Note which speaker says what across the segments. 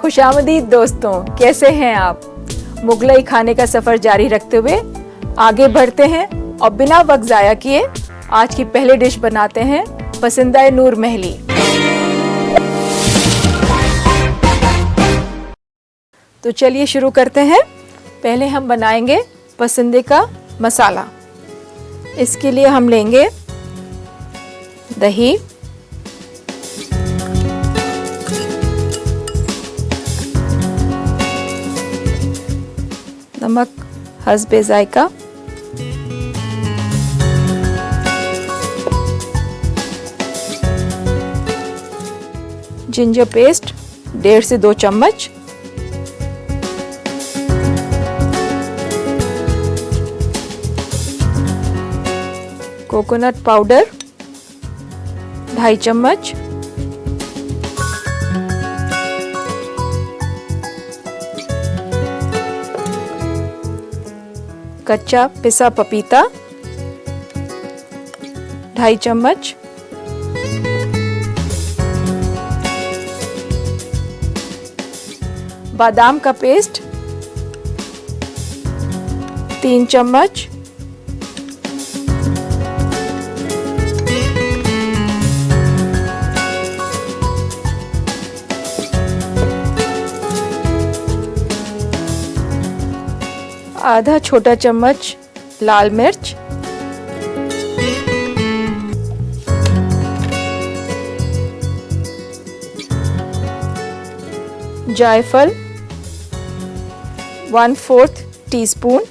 Speaker 1: खुशामदीद दोस्तों, कैसे हैं आप। मुगलई खाने का सफर जारी रखते हुए आगे बढ़ते हैं और बिना वक्त जाया किए आज की पहली डिश बनाते हैं पसंदीदा नूर महली। तो चलिए शुरू करते हैं। पहले हम बनाएंगे पसंदीदा का मसाला। इसके लिए हम लेंगे दही, नमक हस्बे जायका, जिंजर पेस्ट 1.5 से 2 चम्मच, कोकोनट पाउडर 2.5 चम्मच, कच्चा पिसा पपीता 2.5 चम्मच, बादाम का पेस्ट 3 चम्मच, आधा छोटा चम्मच लाल मिर्च, जायफल 1/4 टीस्पून,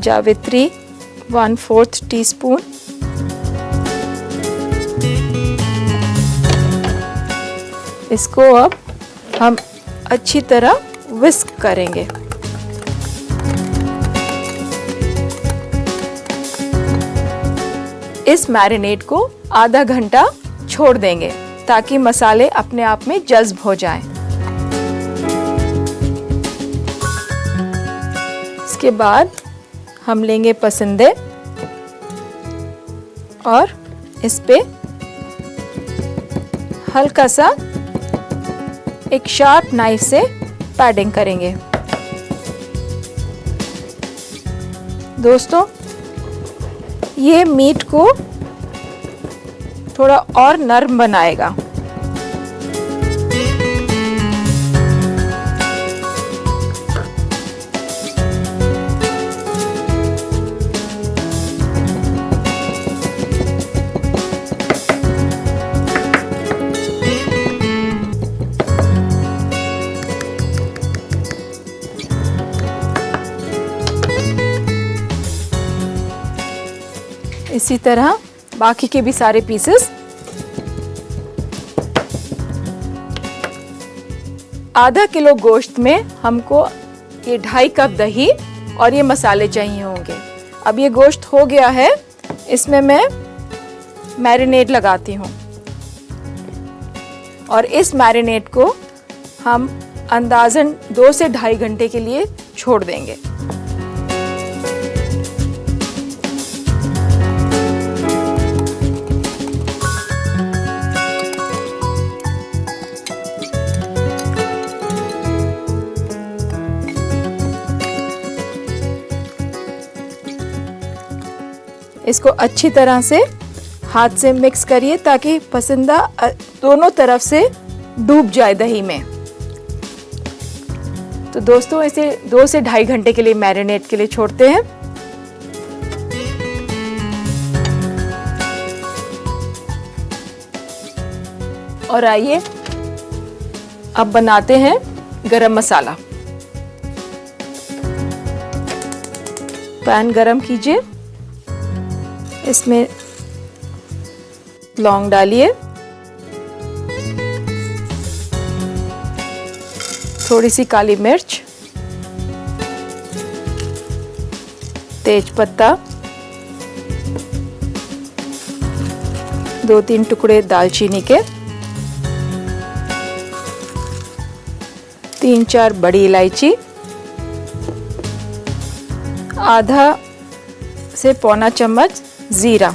Speaker 1: जावित्री 1/4 टीस्पून, इसको अब हम अच्छी तरह विस्क करेंगे। इस मैरिनेट को आधा घंटा छोड़ देंगे ताकि मसाले अपने आप में जज्ब हो जाएं। इसके बाद हम लेंगे पसंदे और इस पे हल्का सा एक शार्प नाइफ से पैडिंग करेंगे। दोस्तों, ये मीट को थोड़ा और नरम बनाएगा। इसी तरह बाकी के भी सारे पीसेस। आधा किलो गोश्त में हमको ये 2.5 कप दही और ये मसाले चाहिए होंगे। अब ये गोश्त हो गया है, इसमें मैं मैरिनेट लगाती हूँ और इस मैरिनेट को हम अंदाज़न 2 से 2.5 घंटे के लिए छोड़ देंगे। इसको अच्छी तरह से हाथ से मिक्स करिए ताकि पसंदीदा दोनों तरफ से डूब जाए दही में। तो दोस्तों, इसे 2 से 2.5 घंटे के लिए मैरिनेट के लिए छोड़ते हैं। और आइए अब बनाते हैं गरम मसाला। पैन गरम कीजिए, इसमें लौंग डालिए, थोड़ी सी काली मिर्च, तेज पत्ता, 2-3 टुकड़े दालचीनी के, 3-4 बड़ी इलायची, आधा से पौना चम्मच जीरा,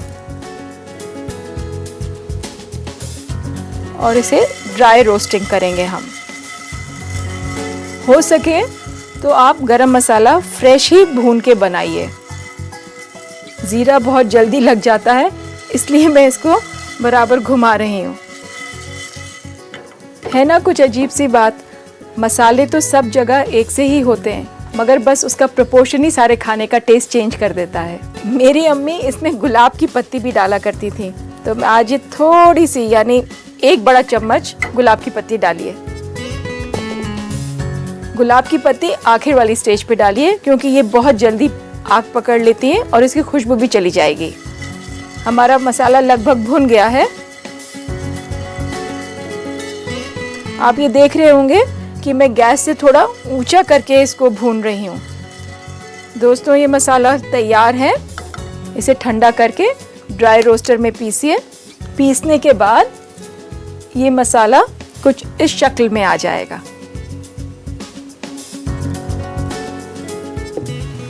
Speaker 1: और इसे ड्राई रोस्टिंग करेंगे हम। हो सके तो आप गरम मसाला फ्रेश ही भून के बनाइए। ज़ीरा बहुत जल्दी लग जाता है, इसलिए मैं इसको बराबर घुमा रही हूँ। है ना कुछ अजीब सी बात, मसाले तो सब जगह एक से ही होते हैं, मगर बस उसका प्रोपोर्शन ही सारे खाने का टेस्ट चेंज कर देता है। मेरी अम्मी इसमें गुलाब की पत्ती भी डाला करती थी, तो आज ये थोड़ी सी यानी 1 बड़ा चम्मच गुलाब की पत्ती डालिए। गुलाब की पत्ती आखिर वाली स्टेज पे डालिए, क्योंकि ये बहुत जल्दी आग पकड़ लेती है और इसकी खुशबू भी चली जाएगी। हमारा मसाला लगभग भुन गया है। आप ये देख रहे होंगे कि मैं गैस से थोड़ा ऊंचा करके इसको भून रही हूँ। दोस्तों, ये मसाला तैयार है। इसे ठंडा करके ड्राई रोस्टर में पीसिए। पीसने के बाद ये मसाला कुछ इस शक्ल में आ जाएगा।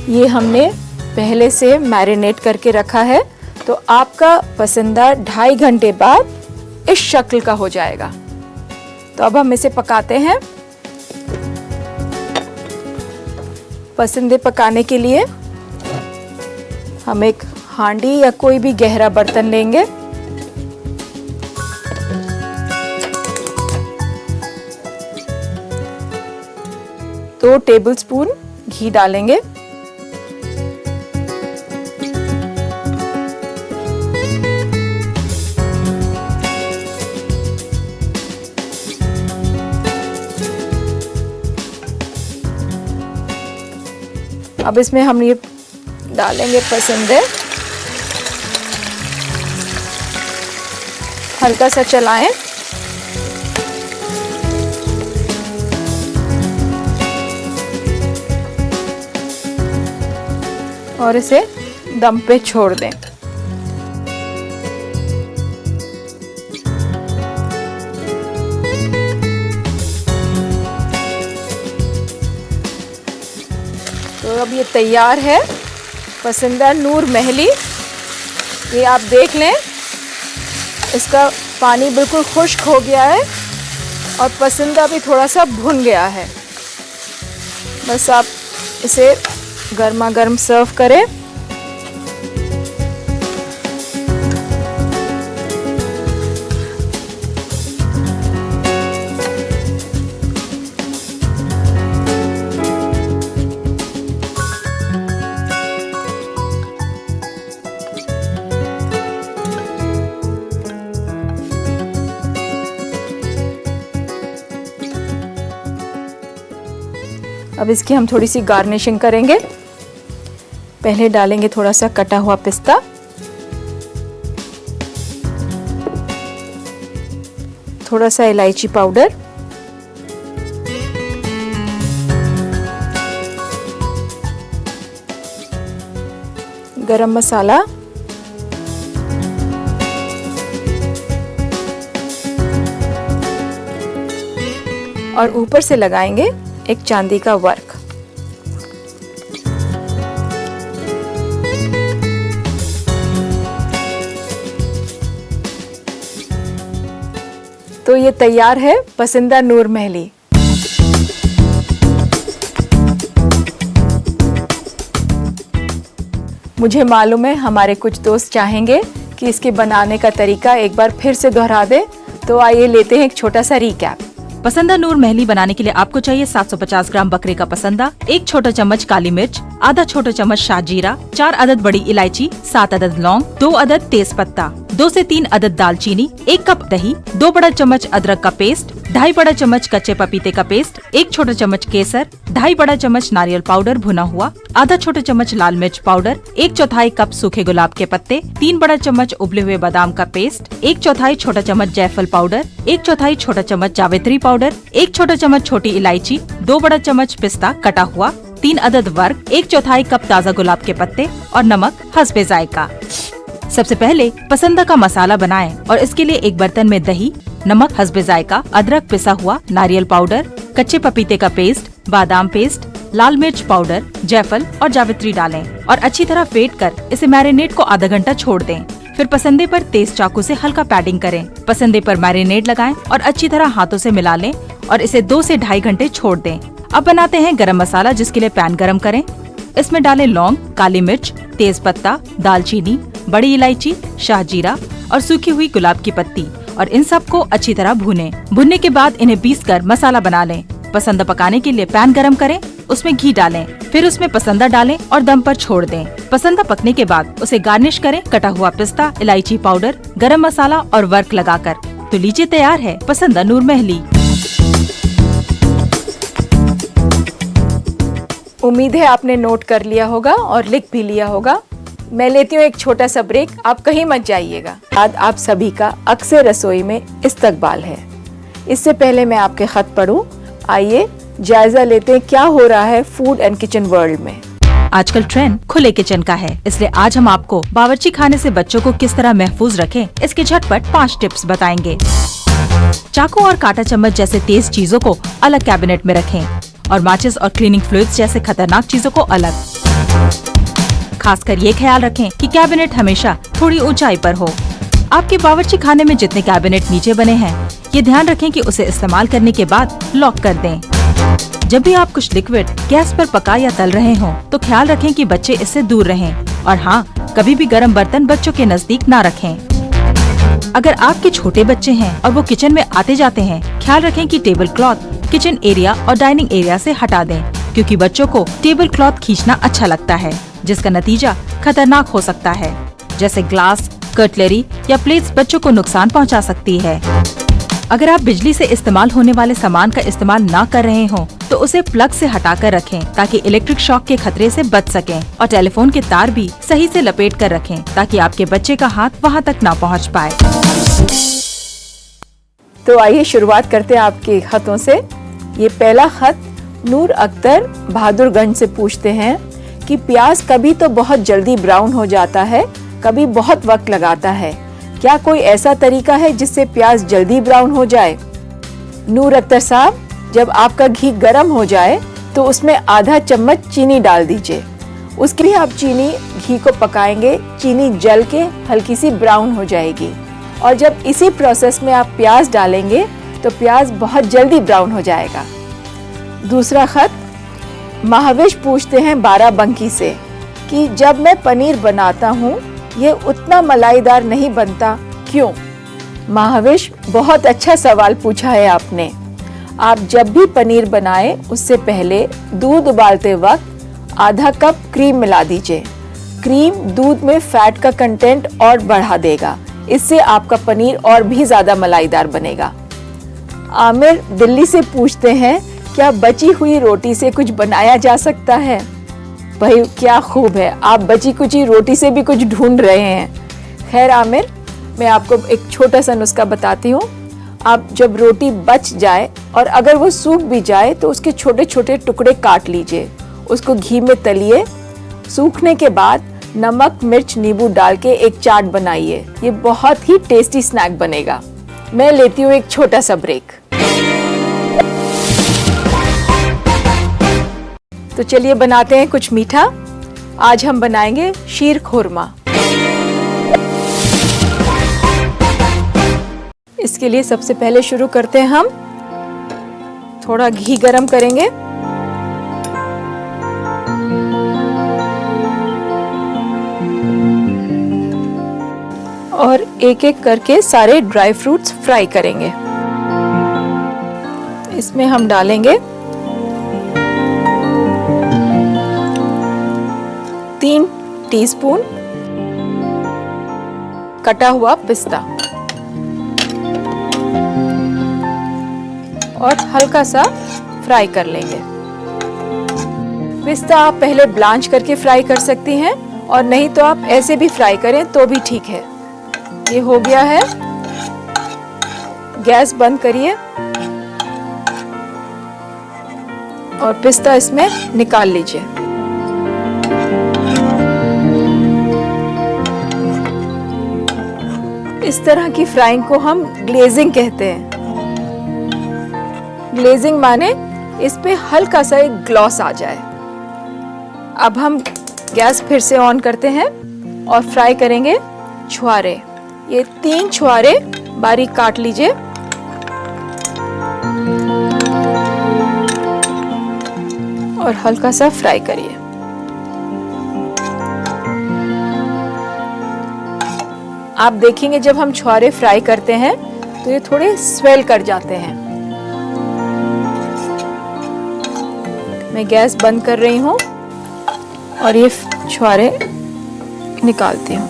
Speaker 1: ये हमने पहले से मैरिनेट करके रखा है, तो आपका पसंदीदा 2.5 घंटे बाद इस शक्ल का हो जाएगा। तो अब हम इसे पकाते हैं। पसंदे पकाने के लिए हम एक हांडी या कोई भी गहरा बर्तन लेंगे। दो टेबलस्पून घी डालेंगे। अब इसमें हम ये डालेंगे पसंदे, हल्का सा चलाएं। और इसे दम पे छोड़ दें। तो अब ये तैयार है पसंदीदा नूर महली। ये आप देख लें, इसका पानी बिल्कुल खुश्क हो गया है और पसंदीदा भी थोड़ा सा भुन गया है। बस आप इसे गर्मा गर्म सर्व करें। अब इसकी हम थोड़ी सी गार्निशिंग करेंगे। पहले डालेंगे थोड़ा सा कटा हुआ पिस्ता, थोड़ा सा इलायची पाउडर, गरम मसाला, और ऊपर से लगाएंगे एक चांदी का वर्क। तो ये तैयार है पसंदीदा नूर महली। मुझे मालूम है हमारे कुछ दोस्त चाहेंगे कि इसके बनाने का तरीका एक बार फिर से दोहरा दे, तो आइए लेते हैं एक छोटा सा रिकैप।
Speaker 2: पसंदा नूर महली बनाने के लिए आपको चाहिए 750 ग्राम बकरे का पसंदा, 1 छोटा चम्मच काली मिर्च, आधा छोटा चम्मच शाहजीरा, 4 अदद बड़ी इलायची, 7 अदद लौंग, 2 अदद तेज पत्ता, 2 से 3 अदद दालचीनी, 1 कप दही, 2 बड़ा चम्मच अदरक का पेस्ट, 2.5 बड़ा चम्मच कच्चे पपीते का पेस्ट, 1 छोटा चम्मच केसर, 2.5 बड़ा चम्मच नारियल पाउडर भुना हुआ, आधा छोटा चम्मच लाल मिर्च पाउडर, 1/4 कप सूखे गुलाब के पत्ते, 3 बड़ा चम्मच उबले हुए बादाम का पेस्ट, 1/4 छोटा चम्मच जायफल पाउडर, 1/4 छोटा चम्मच जावित्री पाउडर, 1 छोटा चम्मच छोटी इलायची, 2 बड़ा चम्मच पिस्ता कटा हुआ, 3 अदद वर्क, 1/4 कप ताज़ा गुलाब के पत्ते और नमक हस्बे जायका। सबसे पहले पसंदा का मसाला बनाएं और इसके लिए एक बर्तन में दही, नमक हस्बे जायका, अदरक पिसा हुआ, नारियल पाउडर, कच्चे पपीते का पेस्ट, बादाम पेस्ट, लाल मिर्च पाउडर, जायफल और जावित्री डालें और अच्छी तरह फेंट कर इसे मैरिनेट को आधा घंटा छोड़ दें। फिर पसंदे पर तेज चाकू से हल्का पैडिंग करें। पसंदे पर मैरिनेड लगाएं और अच्छी तरह हाथों से मिला लें और इसे 2 से 2.5 घंटे छोड़ दें। अब बनाते हैं गरम मसाला, जिसके लिए पैन गरम करें। इसमें डालें लौंग, काली मिर्च, तेज पत्ता, दालचीनी, बड़ी इलायची, शाहजीरा और सूखी हुई गुलाब की पत्ती और इन सब को अच्छी तरह भूनें। भुनने के बाद इन्हें पीसकर मसाला बना लें। पसंदा पकाने के लिए पैन गरम करें, उसमें घी डालें, फिर उसमें पसंदा डालें और दम पर छोड़ दें। पसंदा पकने के बाद उसे गार्निश करें कटा हुआ पिस्ता, इलायची पाउडर, गरम मसाला और वर्क लगाकर। तो लीजिए तैयार है पसंदा नूर महली।
Speaker 1: उम्मीद है आपने नोट कर लिया होगा और लिख भी लिया होगा। मैं लेती हूँ एक छोटा सा ब्रेक, आप कहीं मत जाइएगा। आज आप सभी का अक्सर रसोई में इस्तकबाल है। इससे पहले मैं आपके खत पढ़ूं, आइए जायजा लेते हैं क्या हो रहा है फूड एंड किचन वर्ल्ड में।
Speaker 2: आजकल ट्रेंड खुले किचन का है, इसलिए आज हम आपको बावर्ची खाने से बच्चों को किस तरह महफूज रखें, इसके झटपट 5 टिप्स बताएंगे। चाकू और कांटा चम्मच जैसे तेज चीजों को अलग कैबिनेट में रखें और माचिस और क्लीनिंग फ्लूइड्स जैसे खतरनाक चीजों को अलग। खासकर ये ख्याल रखें कि कैबिनेट हमेशा थोड़ी ऊंचाई पर हो। आपके बावर्ची खाने में जितने कैबिनेट नीचे बने हैं, ये ध्यान रखें कि उसे इस्तेमाल करने के बाद लॉक कर दें। जब भी आप कुछ लिक्विड गैस पर पका या तल रहे हों, तो ख्याल रखें कि बच्चे इससे दूर रहें और हाँ, कभी भी गर्म बर्तन बच्चों के नजदीक ना रखें। अगर आपके छोटे बच्चे हैं और वो किचन में आते जाते हैं, ख्याल रखें कि टेबल क्लॉथ किचन एरिया और डाइनिंग एरिया से हटा दें, क्योंकि बच्चों को टेबल क्लॉथ खींचना अच्छा लगता है, जिसका नतीजा खतरनाक हो सकता है, जैसे ग्लास, कटलरी या प्लेट्स बच्चों को नुकसान पहुंचा सकती है। अगर आप बिजली से इस्तेमाल होने वाले सामान का इस्तेमाल ना कर रहे हों, तो उसे प्लग से हटाकर रखें ताकि इलेक्ट्रिक शॉक के खतरे से बच सकें और टेलीफोन के तार भी सही से लपेट कर रखें ताकि आपके बच्चे का हाथ वहां तक ना पहुंच पाए।
Speaker 1: तो आइए शुरुआत करते हैं आपके खतों से। ये पहला खत नूर अख्तर बहादुरगंज से पूछते हैं कि प्याज कभी तो बहुत जल्दी ब्राउन हो जाता है, कभी बहुत वक्त लगाता है, क्या कोई ऐसा तरीका है जिससे प्याज जल्दी ब्राउन हो जाए? नूर अख्तर साहब, जब आपका घी गर्म हो जाए तो उसमें आधा चम्मच चीनी डाल दीजिए। उसके लिए आप चीनी घी को पकाएंगे, चीनी जल के हल्की सी ब्राउन हो जाएगी और जब इसी प्रोसेस में आप प्याज डालेंगे तो प्याज बहुत जल्दी ब्राउन हो जाएगा। दूसरा खत महाविश पूछते हैं बाराबंकी से कि जब मैं पनीर बनाता हूँ ये उतना मलाईदार नहीं बनता, क्यों? महाविश, बहुत अच्छा सवाल पूछा है आपने। आप जब भी पनीर बनाएं उससे पहले दूध उबालते वक्त आधा कप क्रीम मिला दीजिए। क्रीम दूध में फैट का कंटेंट और बढ़ा देगा, इससे आपका पनीर और भी ज्यादा मलाईदार बनेगा। आमिर दिल्ली से पूछते हैं क्या बची हुई रोटी से कुछ बनाया जा सकता है? भाई क्या खूब है, आप बची कुची रोटी से भी कुछ ढूंढ रहे हैं। खैर आमिर, मैं आपको एक छोटा सा नुस्खा बताती हूँ। आप जब रोटी बच जाए और अगर वो सूख भी जाए तो उसके छोटे छोटे टुकड़े काट लीजिए, उसको घी में तलिए। सूखने के बाद नमक, मिर्च, नींबू डाल के एक चाट बनाइए, ये बहुत ही टेस्टी स्नैक बनेगा। मैं लेती हूँ एक छोटा सा ब्रेक। तो चलिए बनाते हैं कुछ मीठा। आज हम बनाएंगे शीर खुरमा। इसके लिए सबसे पहले शुरू करते हैं हम थोड़ा घी गरम करेंगे और एक एक करके सारे ड्राई फ्रूट्स फ्राई करेंगे। इसमें हम डालेंगे 3 टीस्पून कटा हुआ पिस्ता और हल्का सा फ्राई कर लेंगे। पिस्ता आप पहले ब्लांच करके फ्राई कर सकती हैं और नहीं तो आप ऐसे भी फ्राई करें तो भी ठीक है। ये हो गया है, गैस बंद करिए और पिस्ता इसमें निकाल लीजिए। इस तरह की फ्राइंग को हम ग्लेजिंग कहते हैं। ग्लेजिंग माने इस पे हल्का सा एक ग्लॉस आ जाए। अब हम गैस फिर से ऑन करते हैं और फ्राई करेंगे छुहारे, ये 3 छुहारे बारीक काट लीजिए। और हल्का सा फ्राई करिए। आप देखेंगे जब हम छुहारे फ्राई करते हैं तो ये थोड़े स्वेल कर जाते हैं। मैं गैस बंद कर रही हूँ और ये छुहारे निकालती हूँ।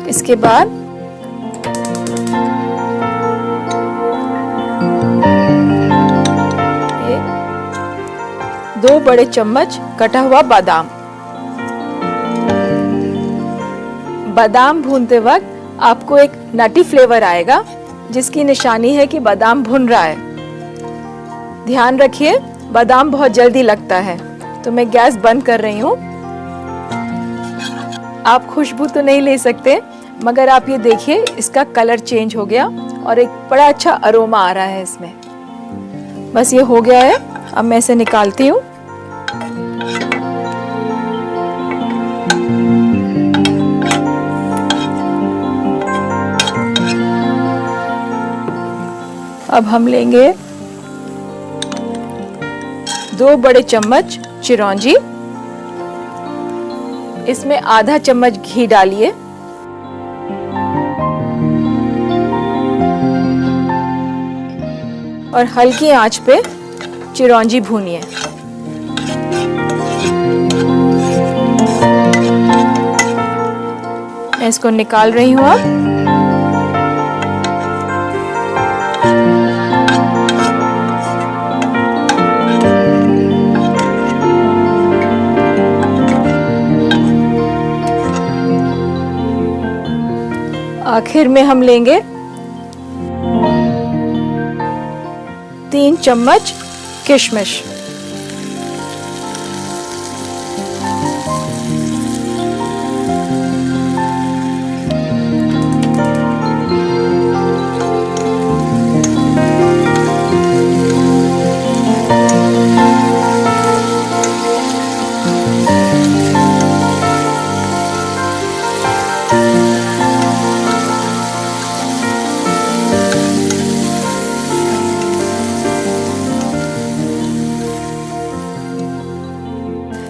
Speaker 1: इसके बाद ये 2 बड़े चम्मच कटा हुआ बादाम। बादाम भूनते वक्त आपको एक नटी फ्लेवर आएगा जिसकी निशानी है कि बादाम भुन रहा है। ध्यान रखिए बादाम बहुत जल्दी लगता है। तो मैं गैस बंद कर रही हूँ। आप खुशबू तो नहीं ले सकते मगर आप ये देखिए इसका कलर चेंज हो गया और एक बड़ा अच्छा अरोमा आ रहा है इसमें। बस ये हो गया है। अब मैं इसे निकालती हूँ। अब हम लेंगे 2 बड़े चम्मच चिरौंजी। इसमें आधा चम्मच घी डालिए। और हल्की आंच पे चिरौंजी भूनिए। मैं इसको निकाल रही हूँ अब। आखिर में हम लेंगे 3 चम्मच किशमिश।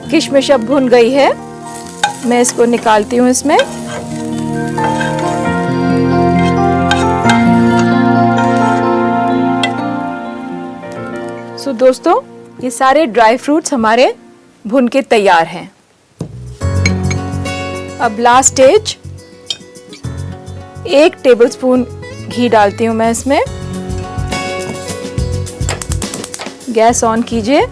Speaker 1: किशमिश अब भुन गई है। मैं इसको निकालती हूँ इसमें। सो दोस्तों ये सारे ड्राई फ्रूट्स हमारे भुन के तैयार हैं। अब लास्ट स्टेज 1 टेबलस्पून घी डालती हूँ मैं इसमें। गैस ऑन कीजिए।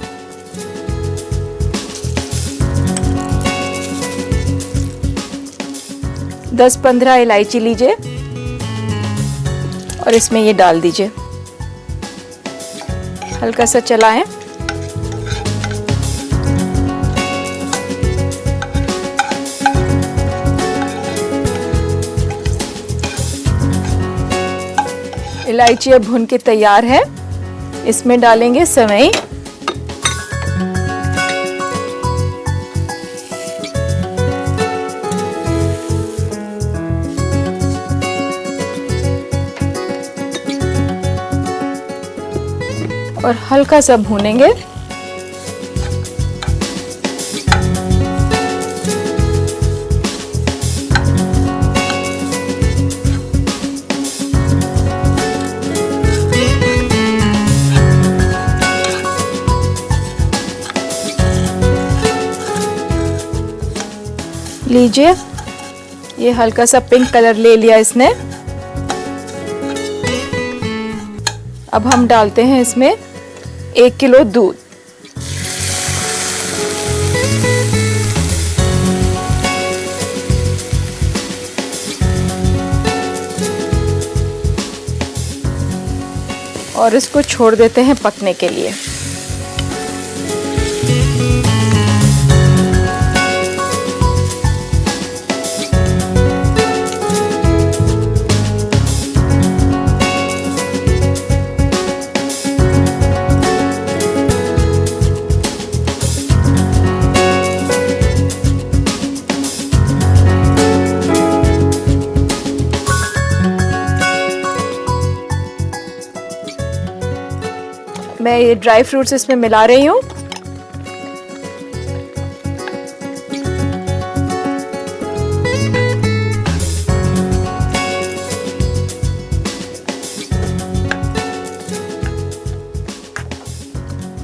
Speaker 1: दस 15 इलायची लीजिए और इसमें ये डाल दीजिए। हल्का सा चलाएं। इलायची अब भून के तैयार है। इसमें डालेंगे सेवई। और हल्का सा भूनेंगे। लीजिए ये हल्का सा पिंक कलर ले लिया इसने। अब हम डालते हैं इसमें 1 किलो दूध। और इसको छोड़ देते हैं पकने के लिए। मैं ये ड्राई फ्रूट्स इसमें मिला रही हूँ।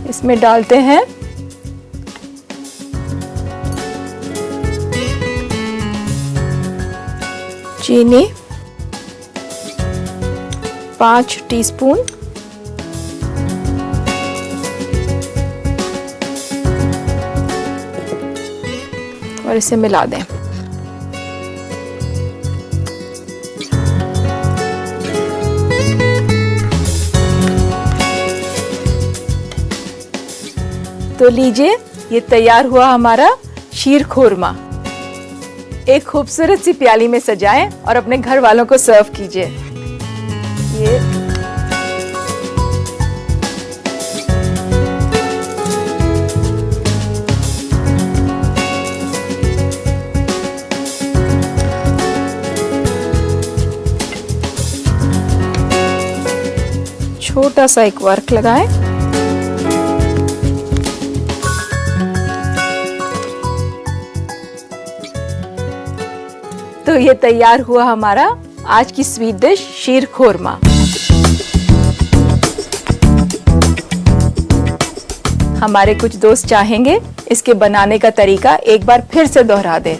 Speaker 1: इसमें डालते हैं चीनी 5 टीस्पून, और इसे मिला दें। तो लीजिए, ये तैयार हुआ हमारा शीर खोरमा। एक खूबसूरत सी प्याली में सजाएं और अपने घर वालों को सर्व कीजिए। ये छोटा सा एक वर्क लगाएं। तो ये तैयार हुआ हमारा आज की स्वीट डिश शीर खोरमा। हमारे कुछ दोस्त चाहेंगे इसके बनाने का तरीका एक बार फिर से दोहरा दें,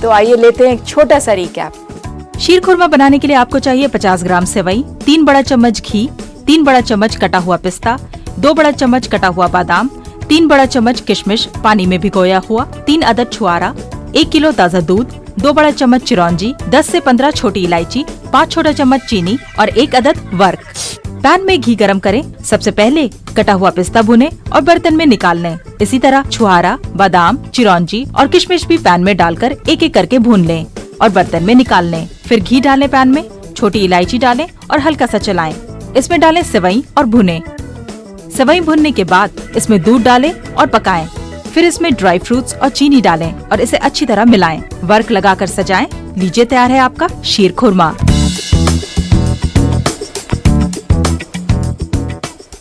Speaker 1: तो आइए लेते हैं एक छोटा सा रिकैप।
Speaker 2: शीर खुरमा बनाने के लिए आपको चाहिए 50 ग्राम सेवई, 3 बड़ा चम्मच घी, 3 बड़ा चम्मच कटा हुआ पिस्ता, 2 बड़ा चम्मच कटा हुआ बादाम, 3 बड़ा चम्मच किशमिश पानी में भिगोया हुआ, 3 अदद छुआरा, 1 किलो ताज़ा दूध, 2 बड़ा चम्मच चिरौंजी, 10 से 15 छोटी इलायची, 5 छोटा चम्मच चीनी और 1 अदद वर्क। पैन में घी गरम करें। सबसे पहले कटा हुआ पिस्ता भुने और बर्तन में निकाल लें। इसी तरह छुआरा, बादाम, चिरौंजी और किशमिश भी पैन में डालकर एक एक करके भून लें और बर्तन में निकाल लें। फिर घी डालें पैन में, छोटी इलायची डालें और हल्का सा चलाएं। इसमें डालें सेवई और भुनें। सेवई भुनने के बाद इसमें दूध डालें और पकाएं। फिर इसमें ड्राई फ्रूट्स और चीनी डालें और इसे अच्छी तरह मिलाएं। वर्क लगाकर सजाएं। लीजिए, तैयार है आपका शीर खुरमा।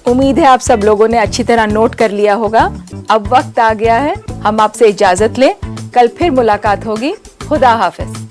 Speaker 1: उम्मीद है आप सब लोगों ने अच्छी तरह नोट कर लिया होगा। अब वक्त आ गया है हम आपसे इजाजत लें। कल फिर मुलाकात होगी। खुदा हाफिज।